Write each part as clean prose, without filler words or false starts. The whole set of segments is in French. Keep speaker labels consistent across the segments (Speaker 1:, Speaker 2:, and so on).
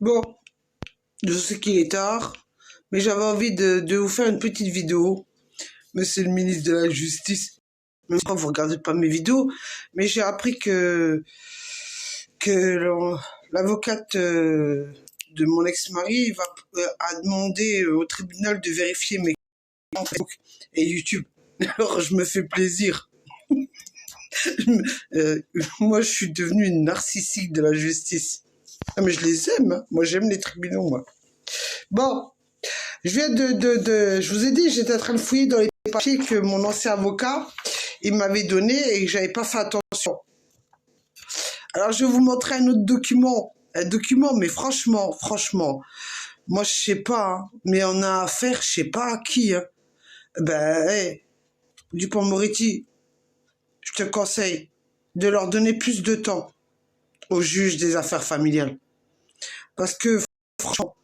Speaker 1: Bon, je sais qu'il est tard, mais j'avais envie de vous faire une petite vidéo. Monsieur le ministre de la Justice, même si vous regardez pas mes vidéos, mais j'ai appris que l'avocate de mon ex-mari a demandé au tribunal de vérifier mes comptes Facebook et YouTube. Alors je me fais plaisir. Moi, je suis devenue une narcissique de la justice. Ah, mais je les aime, hein. Moi j'aime les tribunaux, moi. Bon, je viens je vous ai dit, j'étais en train de fouiller dans les papiers que mon ancien avocat, il m'avait donné et que j'avais pas fait attention. Alors je vais vous montrer un autre document, mais franchement, moi je sais pas, hein, mais on a affaire, je sais pas à qui, hein. Ben, hey, Dupond-Moretti, je te conseille de leur donner plus de temps au juge des affaires familiales. Parce que, franchement,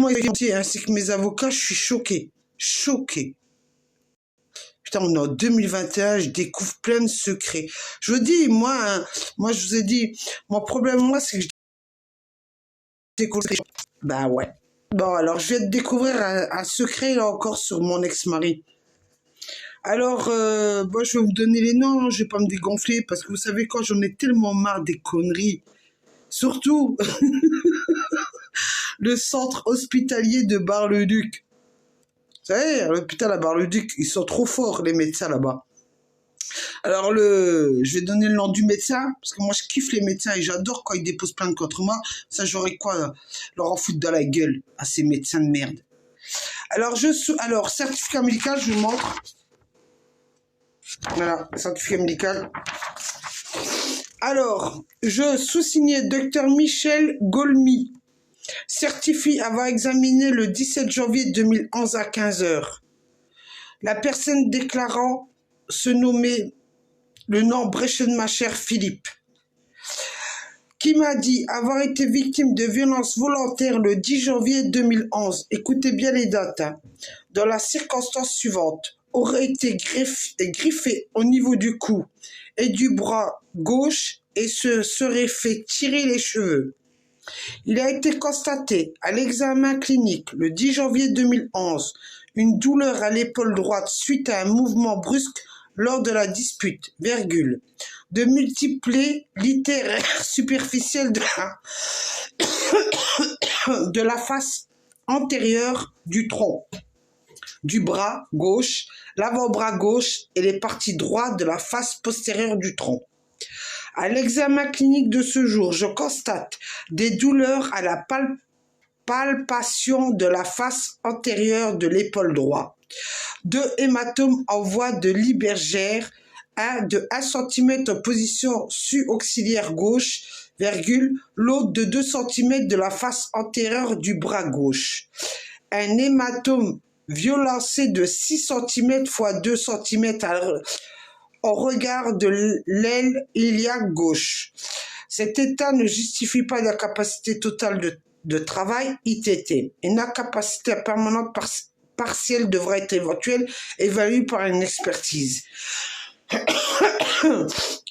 Speaker 1: moi, ainsi que mes avocats, je suis choqué. Choqué. Putain, on est en 2021, je découvre plein de secrets. Je vous dis, moi, je vous ai dit, mon problème, moi, c'est que je découvre... Bah ouais. Bon, alors, je viens de découvrir un secret, là, encore, sur mon ex-mari. Alors, bon, je vais vous donner les noms, je vais pas me dégonfler, parce que vous savez quoi, j'en ai tellement marre des conneries. Surtout, le centre hospitalier de Bar-le-Duc. Vous savez, à l'hôpital à Bar-le-Duc, ils sont trop forts, les médecins, là-bas. Alors, je vais donner le nom du médecin, parce que moi, je kiffe les médecins et j'adore quand ils déposent plainte contre moi. Ça, j'aurais quoi leur en foutre dans la gueule à ces médecins de merde. Alors, certificat médical, je vous montre. Voilà, certificat médical. Alors, je sous-signais Dr Michel Golmy, certifie avoir examiné le 17 janvier 2011 à 15 h. La personne déclarant se nommer le nom Brechenmacher Philippe, qui m'a dit avoir été victime de violences volontaires le 10 janvier 2011. Écoutez bien les dates, hein. Dans la circonstance suivante, aurait été griffé au niveau du cou et du bras gauche et se serait fait tirer les cheveux. Il a été constaté à l'examen clinique le 10 janvier 2011 une douleur à l'épaule droite suite à un mouvement brusque lors de la dispute, virgule, de multiples littéraires superficielles de la face antérieure du tronc, du bras gauche, l'avant-bras gauche et les parties droites de la face postérieure du tronc. À l'examen clinique de ce jour, je constate des douleurs à la palpation de la face antérieure de l'épaule droite, 2 hématomes en voie de Lieberger, de 1 cm en position su-auxiliaire gauche, virgule, l'autre de 2 cm de la face antérieure du bras gauche. Un hématome violancé de 6 cm x 2 cm au regard de l'aile iliaque gauche. Cet état ne justifie pas l'incapacité totale de travail, ITT. Une incapacité permanente partielle devra être éventuelle, évaluée par une expertise.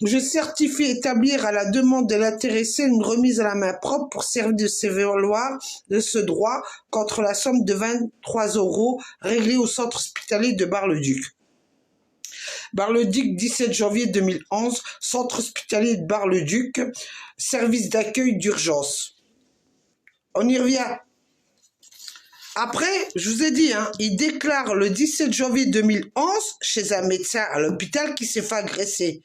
Speaker 1: Je certifie établir à la demande de l'intéressé une remise à la main propre pour servir de sévaloir de ce droit contre la somme de 23 € réglée au centre hospitalier de Bar-le-Duc. Bar-le-Duc, 17 janvier 2011, centre hospitalier de Bar-le-Duc, service d'accueil d'urgence. On y revient. Après, je vous ai dit, hein, il déclare le 17 janvier 2011 chez un médecin à l'hôpital qui s'est fait agresser.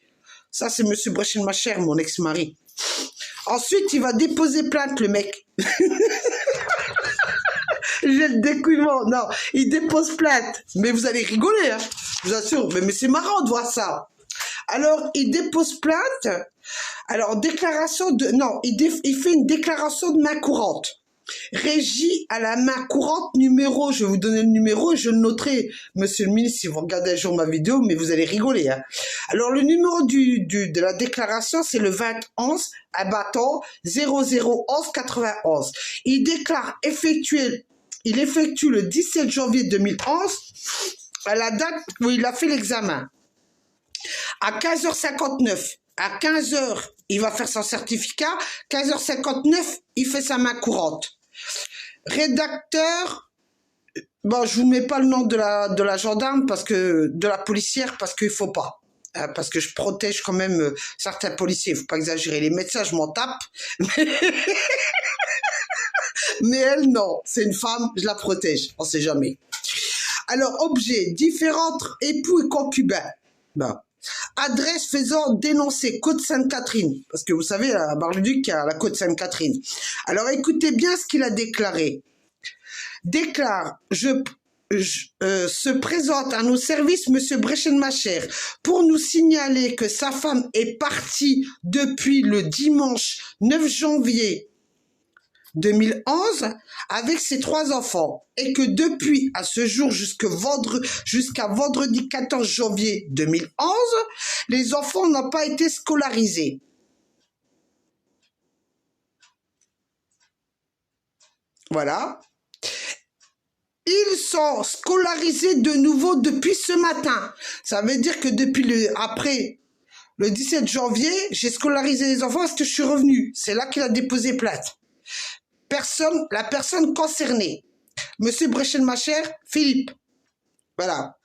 Speaker 1: Ça, c'est M. Brechenmacher, mon ex-mari. Ensuite, il va déposer plainte, le mec. J'ai le découillement. Non, il dépose plainte. Mais vous allez rigoler, hein, je vous assure. Mais c'est marrant de voir ça. Alors, il dépose plainte. Alors, déclaration de... Non, il fait une déclaration de main courante. Régie à la main courante numéro, je vais vous donner le numéro et je le noterai, monsieur le ministre, si vous regardez un jour ma vidéo, mais vous allez rigoler, hein. Alors, le numéro de la déclaration, c'est le 2011 abattant 0011 91. Il effectue le 17 janvier 2011 à la date où il a fait l'examen. À 15 h 59, À 15 heures, il va faire son certificat. 15h59, il fait sa main courante. Rédacteur, bon, je vous mets pas le nom de la gendarme, parce que de la policière, parce qu'il faut pas. Parce que je protège quand même certains policiers, faut pas exagérer. Les médecins, je m'en tape. Mais elle, non. C'est une femme, je la protège. On sait jamais. Alors, objet, différentes époux et concubins. Ben, adresse faisant dénoncer Côte Sainte-Catherine. Parce que vous savez, à Bar-le-Duc, il y a la Côte Sainte-Catherine. Alors, écoutez bien ce qu'il a déclaré. Déclare, se présente à nos services Monsieur Brechenmacher pour nous signaler que sa femme est partie depuis le dimanche 9 janvier 2011 avec ses 3 enfants et que depuis à ce jour jusqu'à vendredi 14 janvier 2011, les enfants n'ont pas été scolarisés. Voilà. Ils sont scolarisés de nouveau depuis ce matin. Ça veut dire que depuis après le 17 janvier, j'ai scolarisé les enfants parce que je suis revenu. C'est là qu'il a déposé plainte. La personne concernée, Monsieur Brechenmacher, Philippe. Voilà.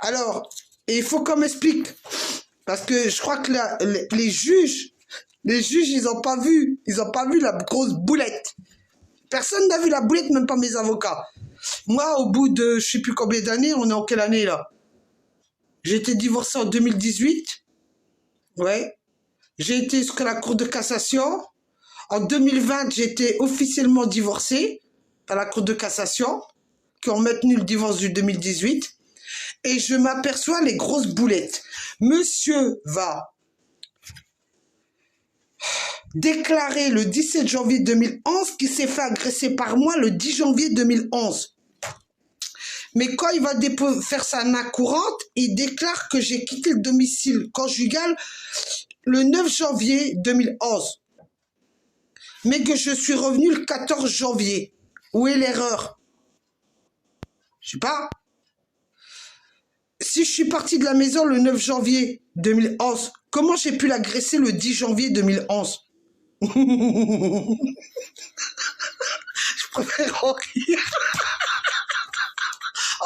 Speaker 1: Alors, il faut qu'on m'explique, parce que je crois que les juges, ils n'ont pas vu la grosse boulette. Personne n'a vu la boulette, même pas mes avocats. Moi, au bout de je sais plus combien d'années, on est en quelle année là? J'ai été divorcé en 2018. Ouais. J'ai été jusqu'à la Cour de cassation. En 2020, j'ai été officiellement divorcé par la Cour de cassation, qui ont maintenu le divorce du 2018. Et je m'aperçois les grosses boulettes. Monsieur va déclarer le 17 janvier 2011 qu'il s'est fait agresser par moi le 10 janvier 2011. Mais quand il va faire sa main courante, il déclare que j'ai quitté le domicile conjugal le 9 janvier 2011. Mais que je suis revenu le 14 janvier. Où est l'erreur? Je sais pas. Si je suis parti de la maison le 9 janvier 2011, comment j'ai pu l'agresser le 10 janvier 2011? Je préfère en rire.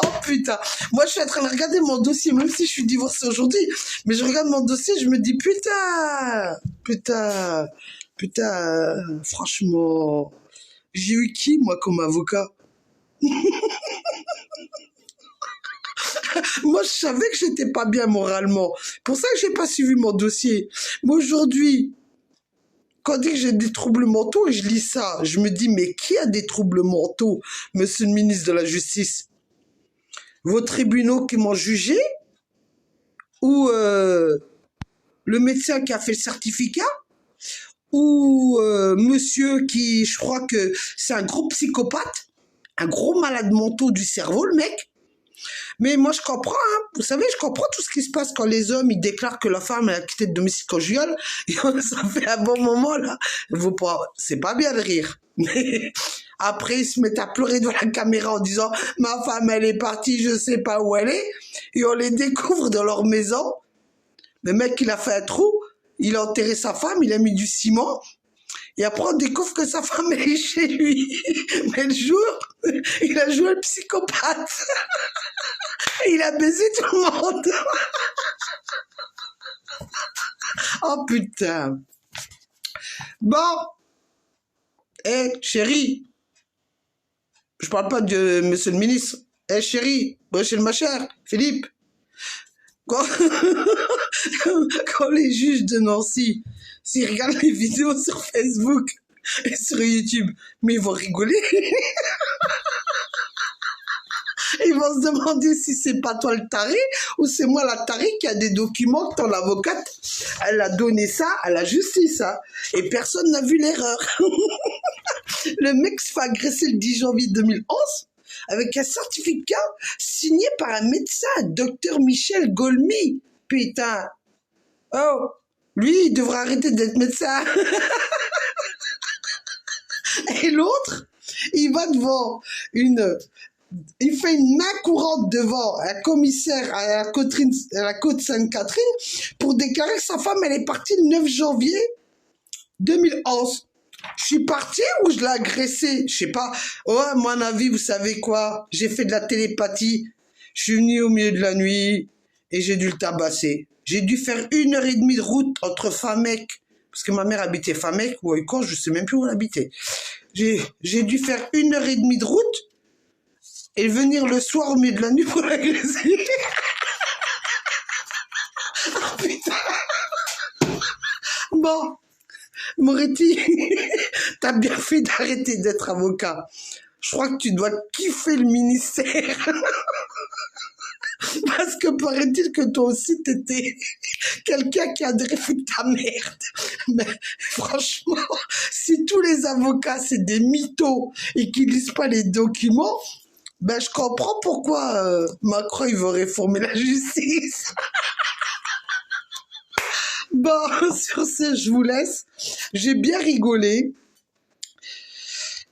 Speaker 1: Oh putain, moi je suis en train de regarder mon dossier, même si je suis divorcée aujourd'hui, mais je regarde mon dossier, je me dis putain, franchement, j'ai eu qui moi comme avocat? Moi je savais que j'étais pas bien moralement, pour ça que j'ai pas suivi mon dossier. Mais aujourd'hui, quand on dit que j'ai des troubles mentaux et je lis ça, je me dis mais qui a des troubles mentaux, monsieur le ministre de la Justice? Vos tribunaux qui m'ont jugé ou le médecin qui a fait le certificat ou monsieur qui, je crois que c'est un gros psychopathe, un gros malade mental du cerveau, le mec. Mais moi, je comprends, hein. Vous savez, je comprends tout ce qui se passe quand les hommes, ils déclarent que la femme, elle a quitté le domicile conjugal. Et ça fait un bon moment, là. C'est pas bien de rire. Mais après, ils se mettent à pleurer devant la caméra en disant « Ma femme, elle est partie, je sais pas où elle est. » Et on les découvre dans leur maison. Le mec, il a fait un trou. Il a enterré sa femme, il a mis du ciment. Et après, on découvre que sa femme, elle est chez lui. Mais le jour, il a joué le psychopathe. Il a baisé tout le monde. Oh putain. Bon. Chérie. Je parle pas de monsieur le ministre. Chérie, Brechenmacher, Philippe. Quand les juges de Nancy, s'ils regardent les vidéos sur Facebook et sur YouTube, mais ils vont rigoler. Ils vont se demander si c'est pas toi le taré ou c'est moi la taré qui a des documents que ton avocate, elle a donné ça à la justice. Hein, et personne n'a vu l'erreur. Le mec se fait agresser le 10 janvier 2011 avec un certificat signé par un médecin, docteur Michel Golmy. Putain. Oh, lui, il devrait arrêter d'être médecin. Et l'autre, il va devant une il fait une main courante devant un commissaire à la côte Sainte-Catherine pour déclarer que sa femme, elle est partie le 9 janvier 2011. Je suis partie ou je l'ai agressée? Je sais pas. Oh, à mon avis, vous savez quoi? J'ai fait de la télépathie. Je suis venu au milieu de la nuit et j'ai dû le tabasser. J'ai dû faire 1h30 de route entre Famec, parce que ma mère habitait Famec, ou quand je sais même plus où elle habitait. J'ai dû faire 1h30 de route et venir le soir au milieu de la nuit pour l'agresser. Oh, putain. Bon, Moretti, t'as bien fait d'arrêter d'être avocat. Je crois que tu dois kiffer le ministère. Parce que paraît-il que toi aussi, t'étais quelqu'un qui a foutre ta merde. Mais franchement, si tous les avocats, c'est des mythos et qu'ils lisent pas les documents, ben je comprends pourquoi Macron, il veut réformer la justice. Bon, sur ce, je vous laisse. J'ai bien rigolé.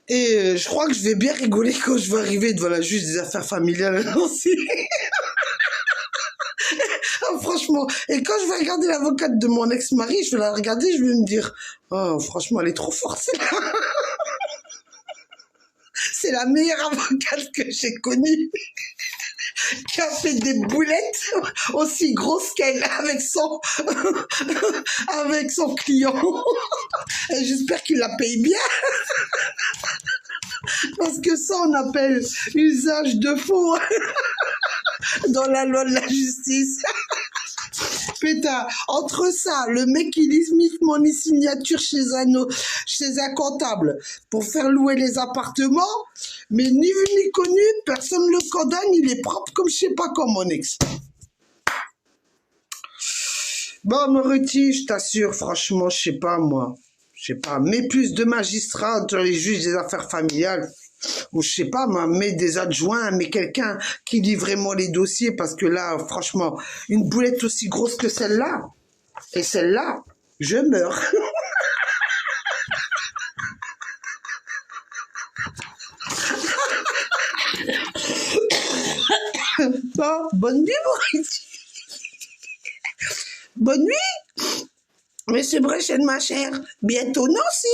Speaker 1: Et je crois que je vais bien rigoler quand je vais arriver devant la juge des affaires familiales à Nancy. Ah, franchement, et quand je vais regarder l'avocate de mon ex-mari, je vais la regarder, je vais me dire, oh, franchement, elle est trop forte, celle-là. C'est la meilleure avocate que j'ai connue, qui a fait des boulettes aussi grosses qu'elle avec son client. Et j'espère qu'il la paye bien. Parce que ça, on appelle usage de faux dans la loi de la justice. Putain, entre ça, le mec qui limite mon signature chez un comptable pour faire louer les appartements, mais ni vu ni connu, personne ne le condamne, il est propre comme je sais pas comme mon ex. Bon, Moretti, je t'assure, franchement, je sais pas moi. Je sais pas, mets plus de magistrats entre les juges des affaires familiales. Ou je sais pas, mets des adjoints, mets quelqu'un qui lit vraiment les dossiers, parce que là, franchement, une boulette aussi grosse que celle-là, et celle-là, je meurs. Bon, bonne nuit, Moretti. Bonne nuit, Monsieur Bréchel, ma chère. Bientôt Nancy.